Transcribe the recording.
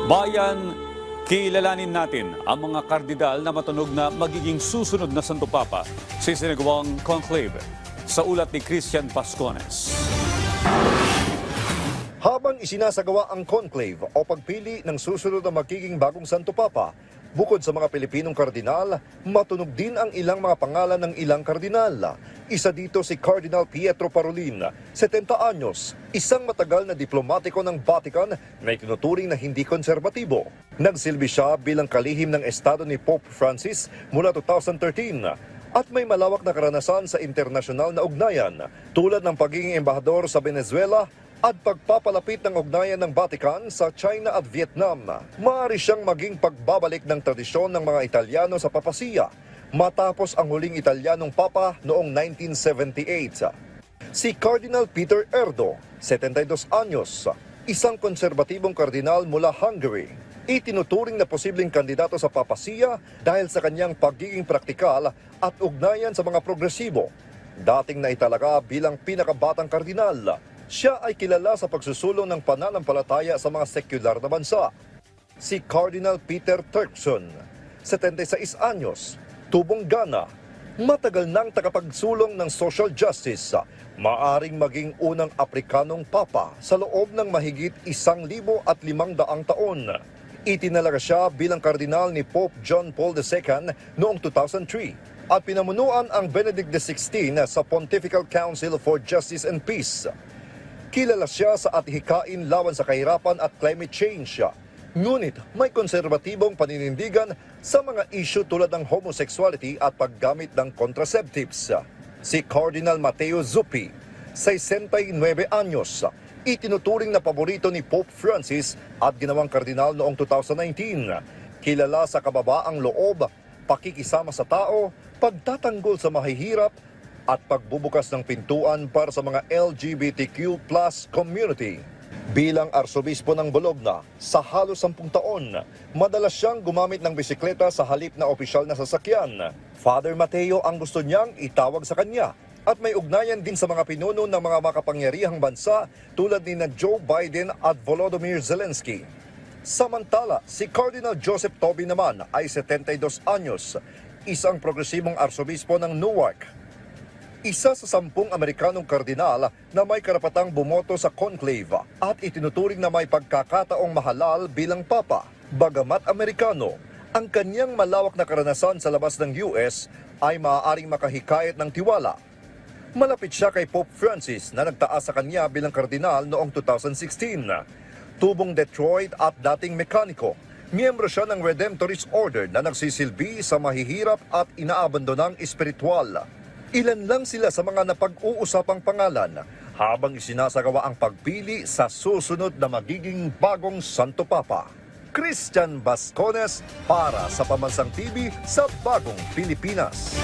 Bayan, kilalanin natin ang mga kardinal na matunog na magiging susunod na Santo Papa sa isinagawang conclave sa ulat ni Christian Pascones. Habang isinasagawa ang conclave o pagpili ng susunod na magiging bagong Santo Papa, bukod sa mga Pilipinong kardinal, matunog din ang ilang mga pangalan ng ilang kardinal. Isa dito si Cardinal Pietro Parolin, 70 anyos, isang matagal na diplomatiko ng Vatican na itinuturing na hindi konserbatibo. Nagsilbi siya bilang kalihim ng estado ni Pope Francis mula 2013 at may malawak na karanasan sa internasyonal na ugnayan tulad ng pagiging embahador sa Venezuela at pagpapalapit ng ugnayan ng Vatican sa China at Vietnam. Maaari siyang maging pagbabalik ng tradisyon ng mga Italyano sa papasiya matapos ang huling Italianong Papa noong 1978. Si Cardinal Peter Erdo, 72 anyos, isang konserbatibong kardinal mula Hungary, itinuturing na posibleng kandidato sa papasiya dahil sa kanyang pagiging praktikal at ugnayan sa mga progresibo. Dating naitalaga bilang pinakabatang kardinal, siya ay kilala sa pagsusulong ng pananampalataya sa mga sekular na bansa. Si Cardinal Peter Turkson, 76 anyos, tubong Ghana, matagal nang tagapagsulong ng social justice, maaring maging unang Aprikanong Papa sa loob ng mahigit 1,500 taon. Itinalaga siya bilang kardinal ni Pope John Paul II noong 2003 at pinamunuan ang Benedict XVI sa Pontifical Council for Justice and Peace. Kilala siya sa athikain laban sa kahirapan at climate change. Ngunit may konserbatibong paninindigan sa mga isyu tulad ng homosexuality at paggamit ng contraceptives. Si Cardinal Matteo Zuppi, 69 anyos, itinuturing na paborito ni Pope Francis at ginawang kardinal noong 2019. Kilala sa kababaang loob, pakikisama sa tao, pagtatanggol sa mahihirap, at pagbubukas ng pintuan para sa mga LGBTQ+ community. Bilang arsobispo ng Bologna, sa halos 10 taon, madalas siyang gumamit ng bisikleta sa halip na opisyal na sasakyan. Father Mateo ang gusto niyang itawag sa kanya at may ugnayan din sa mga pinuno ng mga makapangyarihang bansa tulad ni na Joe Biden at Volodymyr Zelensky. Samantala, si Cardinal Joseph Toby naman ay 72 anyos, isang progresibong arsobispo ng Newark. Isa sa 10 Amerikanong kardinal na may karapatang bumoto sa conclave at itinuturing na may pagkakataong mahalal bilang papa. Bagamat Amerikano, ang kanyang malawak na karanasan sa labas ng US ay maaaring makahikayat ng tiwala. Malapit siya kay Pope Francis na nagtaas sa kanya bilang kardinal noong 2016. Tubong Detroit at dating mekaniko, miyembro siya ng Redemptorist Order na nagsisilbi sa mahihirap at inaabandonang espiritual. Ilan lang sila sa mga napag-uusapang pangalan habang isinasagawa ang pagpili sa susunod na magiging bagong Santo Papa. Christian Bascones para sa Pambansang TV sa Bagong Pilipinas.